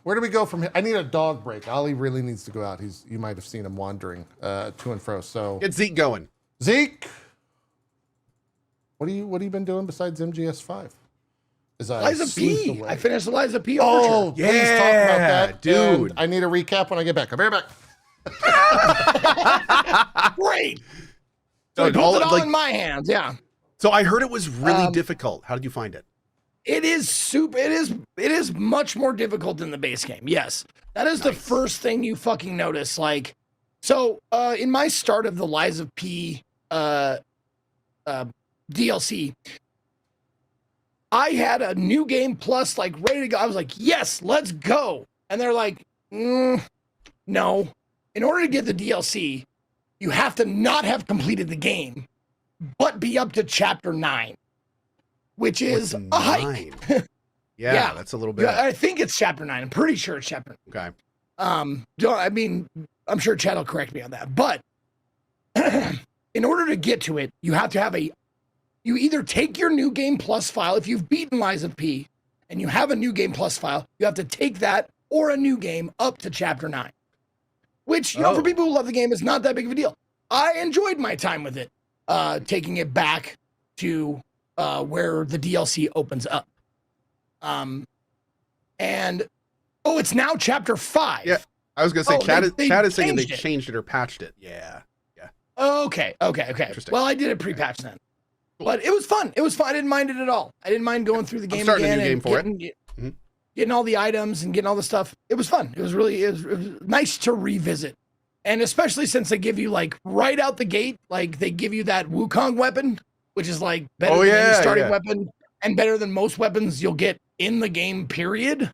Where do we go from here? I need a dog break. Ollie really needs to go out. You might have seen him wandering to and fro. So get Zeke going. Zeke, what have you been doing besides MGS5? Liza P. I finished the Liza P. Oh, Overture. please talk about that, dude. And I need a recap when I get back. I'll be right back. Great. So it puts it all in my hands. Yeah. So I heard it was really difficult. How did you find it? It is super. It is much more difficult than the base game. Yes, that is the first thing you fucking notice. Like, so in my start of the Liza P DLC, I had a new game plus like ready to go. I was like, yes, let's go. And they're like, no. In order to get the DLC, you have to not have completed the game, but be up to chapter 9, which is a hike. Yeah, that's a little bit. Yeah, I think it's chapter 9. I'm pretty sure it's chapter 9. Okay. I mean, I'm sure Chad will correct me on that. But in order to get to it, you have to have you either take your new game plus file. If you've beaten Liza P and you have a new game plus file, you have to take that or a new game up to chapter 9, which, you know, for people who love the game is not that big of a deal. I enjoyed my time with it, taking it back to where the DLC opens up. And it's now chapter 5. Yeah, I was gonna say Chad is saying they changed it or patched it. Yeah. Okay. Well, I did a pre-patch then. But it was fun. I didn't mind it at all. I didn't mind going through the game again and getting all the items and getting all the stuff. It was fun. It was nice to revisit. And especially since they give you, like, right out the gate, like, they give you that Wukong weapon, which is, like, better than any starting weapon and better than most weapons you'll get in the game, period.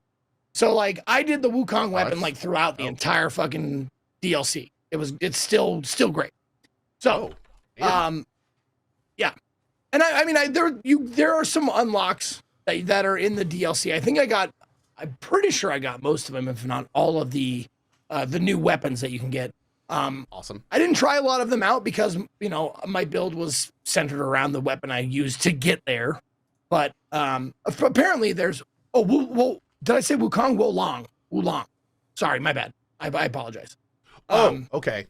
So, like, I did the Wukong weapon, like, throughout the entire fucking DLC. It's still great. So, yeah. And I mean, there are some unlocks that are in the DLC. I'm pretty sure I got most of them, if not all of the new weapons that you can get. Awesome. I didn't try a lot of them out because, you know, my build was centered around the weapon I used to get there. But apparently there's, did I say Wukong? Wulong. Sorry, my bad. I apologize. Okay.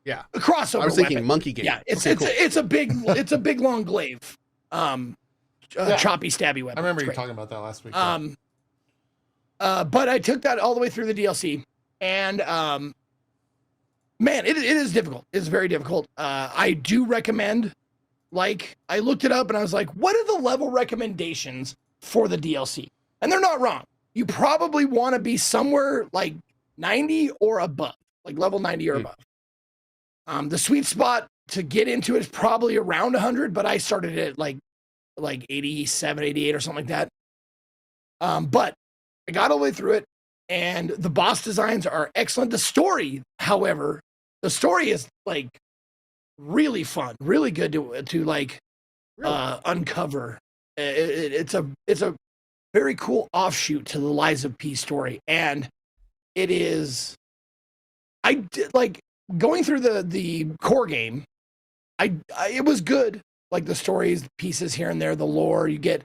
Yeah. A crossover I was thinking weapon. monkey game. Yeah, it's a big long glaive. Choppy stabby weapon. I remember you talking about that last week. But I took that all the way through the DLC, and man, it is difficult. It's very difficult. I do recommend, like, I looked it up and I was like, what are the level recommendations for the DLC? And they're not wrong. You probably want to be somewhere like 90 or above, like level 90 or above. The sweet spot to get into it is probably around 100, but I started at like 87, 88 or something like that. But I got all the way through it, and the boss designs are excellent. The story, however, is like really fun, really good to like uncover. It's a very cool offshoot to the Liza P story, and it is. I did like going through the core game. It was good. Like the stories, pieces here and there, the lore, you get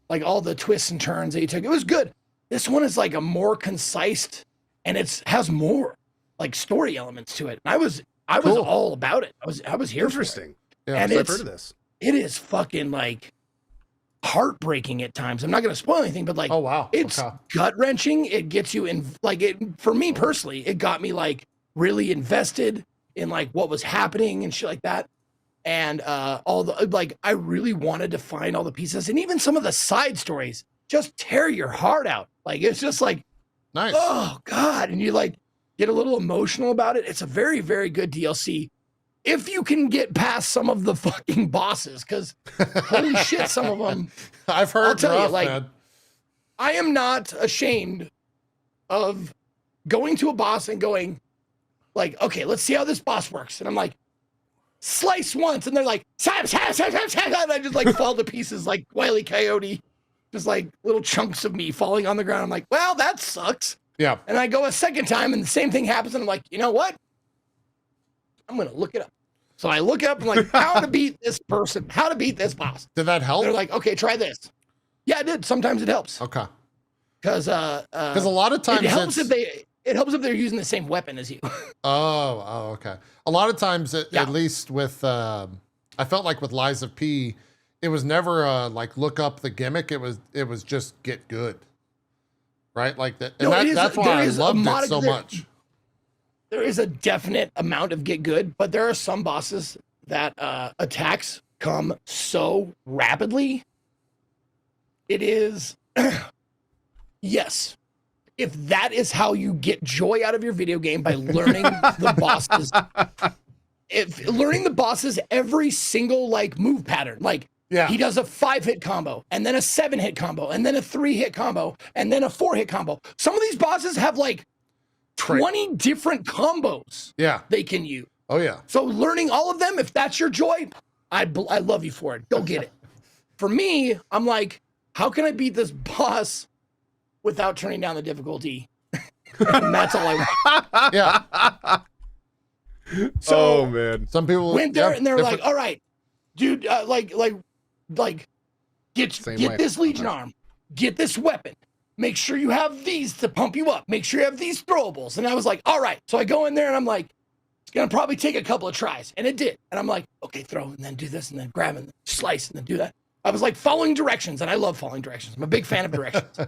like all the twists and turns that you took. It was good. This one is like a more concise, and has more like story elements to it. And I was all about it. I was here. Interesting. For it. Yeah, and I've heard of this. It is fucking like heartbreaking at times. I'm not going to spoil anything, but like, oh wow, it's gut wrenching. It gets you in, like, it for me personally, it got me like really invested in like what was happening and shit like that. And all the like, I really wanted to find all the pieces, and even some of the side stories just tear your heart out. Like, it's just like, nice. Oh God, and you like get a little emotional about it. It's a very, very good DLC if you can get past some of the fucking bosses, because holy shit, some of them. I've heard. I'll tell rough, you, like, man. I am not ashamed of going to a boss and going, like, okay, let's see how this boss works, and I'm like, slice once, and they're like, and I just like fall to pieces like Wile E. Coyote, just like little chunks of me falling on the ground. I'm like, well, that sucks. Yeah. And I go a second time, and the same thing happens, and I'm like, you know what? I'm gonna look it up. So I look it up and like, how to beat this person, how to beat this boss. Did that help? They're like, okay, try this. Yeah, it did. Sometimes it helps. Okay. because a lot of times it helps if they're using the same weapon as you. Okay. A lot of times, at least with, I felt like with Lies of P, it was never like look up the gimmick. It was just get good, right? Like that, and that's why I loved it so much. There is a definite amount of get good, but there are some bosses that attacks come so rapidly. It is, yes. If that is how you get joy out of your video game, by learning the bosses, learning the bosses every single like move pattern, like he does a 5-hit combo and then a 7-hit combo and then a 3-hit combo and then a 4-hit combo. Some of these bosses have like 20 different combos they can use. Oh yeah. So learning all of them, if that's your joy, I love you for it. Go get it. For me, I'm like, how can I beat this boss without turning down the difficulty? And that's all I want. Yeah. So, oh man. Some people went there and they were like, all right, dude, get this Legion arm, get this weapon. Make sure you have these to pump you up. Make sure you have these throwables. And I was like, all right. So I go in there and I'm like, it's going to probably take a couple of tries. And it did. And I'm like, okay, throw and then do this and then grab and then slice and then do that. I was like following directions, and I love following directions. I'm a big fan of directions.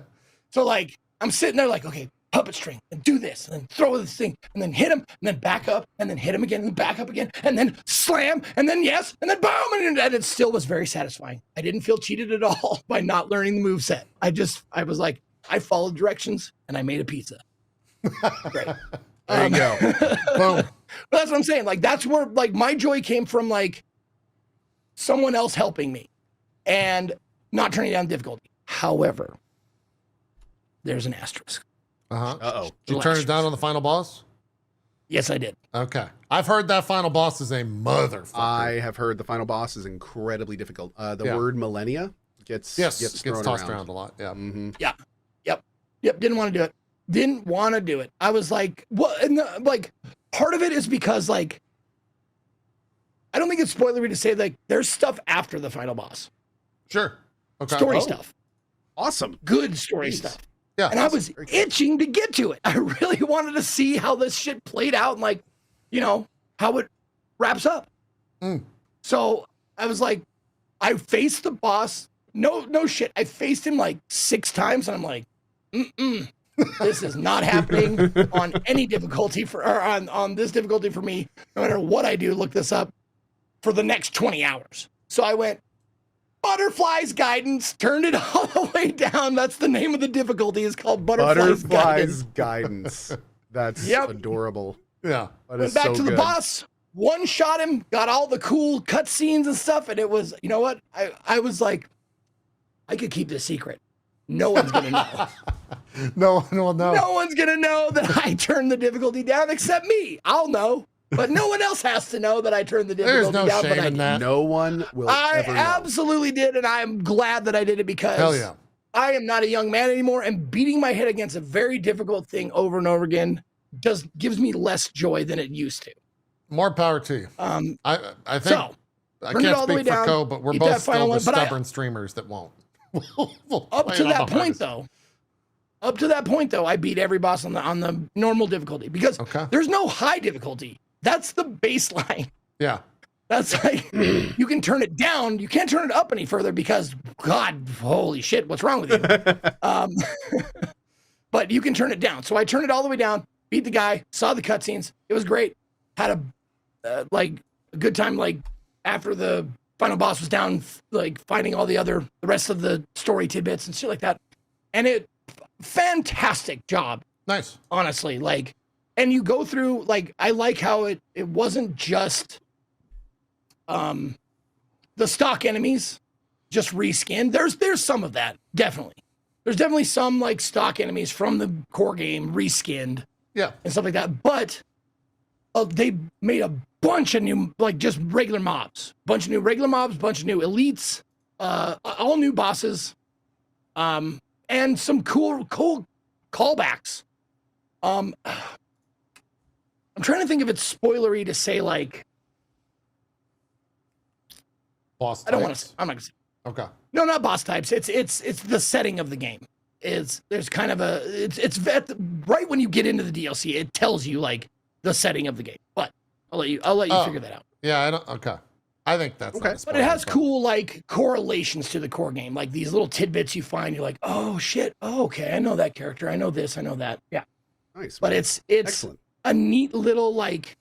So like, I'm sitting there like, okay, puppet string and do this and then throw this thing and then hit him and then back up and then hit him again and back up again and then slam and then yes and then boom, and it still was very satisfying. I didn't feel cheated at all by not learning the moveset. I was like, I followed directions and I made a pizza. Great. There you go. boom. But that's what I'm saying. Like, that's where like my joy came from, like someone else helping me and not turning down difficulty. However, there's an asterisk. Uh-oh. Did you turn it down on the final boss? Yes, I did. Okay. I've heard that final boss is a motherfucker. I have heard the final boss is incredibly difficult. The word millennia gets tossed around a lot. Yeah. Mm-hmm. Yep. Didn't want to do it. Didn't want to do it. I was like, well, and like part of it is because like, I don't think it's spoilery to say like there's stuff after the final boss. Sure. Okay. Story stuff. Awesome. Good story stuff. Yeah. And I was itching to get to it. I really wanted to see how this shit played out and like, you know, how it wraps up. So I was like, I faced the boss. No shit. I faced him like 6 times and I'm like, this is not happening on any difficulty on this difficulty for me. No matter what I do, look this up for the next 20 hours. So I went Butterflies Guidance, turned it all the way down. That's the name of the difficulty. It's called Butterflies Guidance. That's adorable. Yeah. Went back to the boss, one-shot him, got all the cool cutscenes and stuff, and it was, you know what? I was like, I could keep this secret. No one's gonna know. No one will know. No one's gonna know that I turned the difficulty down except me. I'll know, but no one else has to know that I turned the difficulty down. There's no shame in that. No one will ever know. I absolutely did, and I'm glad that I did it because hell yeah. I am not a young man anymore, and beating my head against a very difficult thing over and over again just gives me less joy than it used to. More power to you. I think so, I can't speak for down, Co, but we're both still the stubborn streamers that won't. Up to that point, though, I beat every boss on the normal difficulty because there's no high difficulty. That's the baseline. Yeah. That's like, you can turn it down. You can't turn it up any further because, God, holy shit, what's wrong with you? But you can turn it down. So I turned it all the way down, beat the guy, saw the cutscenes. It was great. Had a good time, like, after the final boss was down, like, finding all the rest of the story tidbits and shit like that. And fantastic job. Nice. Honestly, like, and you go through, like, I like how it wasn't just the stock enemies just reskinned. There's some of that, definitely. There's definitely some like stock enemies from the core game reskinned. Yeah. And stuff like that. But they made a bunch of new, like, just regular mobs. Bunch of new regular mobs, bunch of new elites, all new bosses, and some cool callbacks. I'm trying to think if it's spoilery to say, like, boss types. I don't want to. I'm not gonna say. Okay. No, not boss types. It's the setting of the game. there's kind of right when you get into the DLC, it tells you like the setting of the game. But I'll let you figure that out. Yeah, I don't. Okay, I think that's okay. But it has cool like correlations to the core game, like these little tidbits you find. You're like, oh shit, oh okay, I know that character, I know this, I know that. Yeah, nice. But it's excellent. A neat little like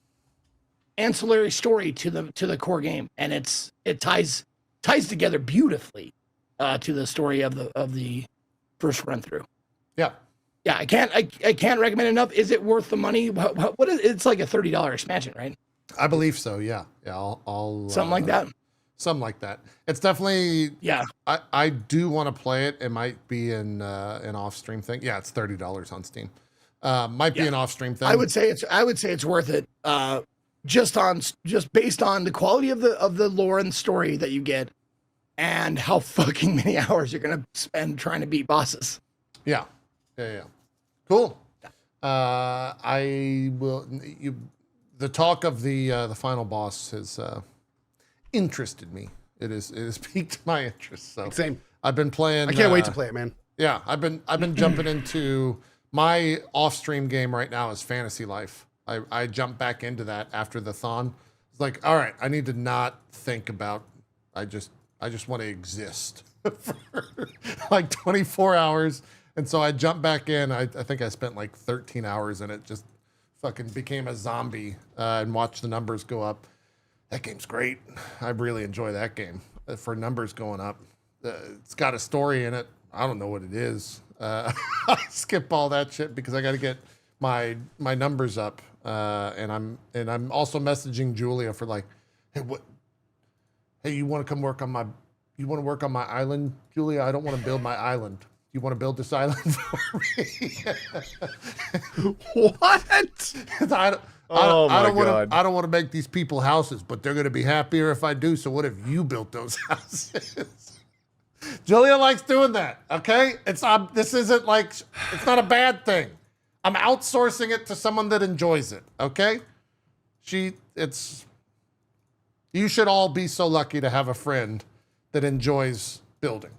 ancillary story to the core game, and it ties together beautifully to the story of the first run through. Yeah. I can't recommend enough. Is it worth the money? What is it's like a $30 expansion, right? I believe so. Yeah. I'll something like that. Something like that. It's definitely. Yeah. I do want to play it. It might be an off stream thing. Yeah, it's $30 on Steam. Might be an off stream thing. I would say it's worth it. Just based on the quality of the lore and story that you get, and how fucking many hours you're gonna spend trying to beat bosses. Yeah. Cool. I will. The talk of the final boss has interested me. It has piqued my interest. So same. I've been playing. I can't wait to play it, man. Yeah, I've been jumping into my off-stream game right now is Fantasy Life. I jumped back into that after the thon. It's like, all right, I need to not think about. I just want to exist for like 24 hours. And so I jumped back in. I think I spent like 13 hours in it. Just fucking became a zombie and watched the numbers go up. That game's great. I really enjoy that game for numbers going up. It's got a story in it. I don't know what it is. I skip all that shit because I got to get my numbers up. And I'm also messaging Julia for like, hey, you want to come work on my island, Julia? I don't want to build my island. You want to build this island for me? What? I don't want to make these people houses, but they're going to be happier if I do. So what if you built those houses? Julia likes doing that. Okay, this isn't like it's not a bad thing. I'm outsourcing it to someone that enjoys it. Okay, you should all be so lucky to have a friend that enjoys building.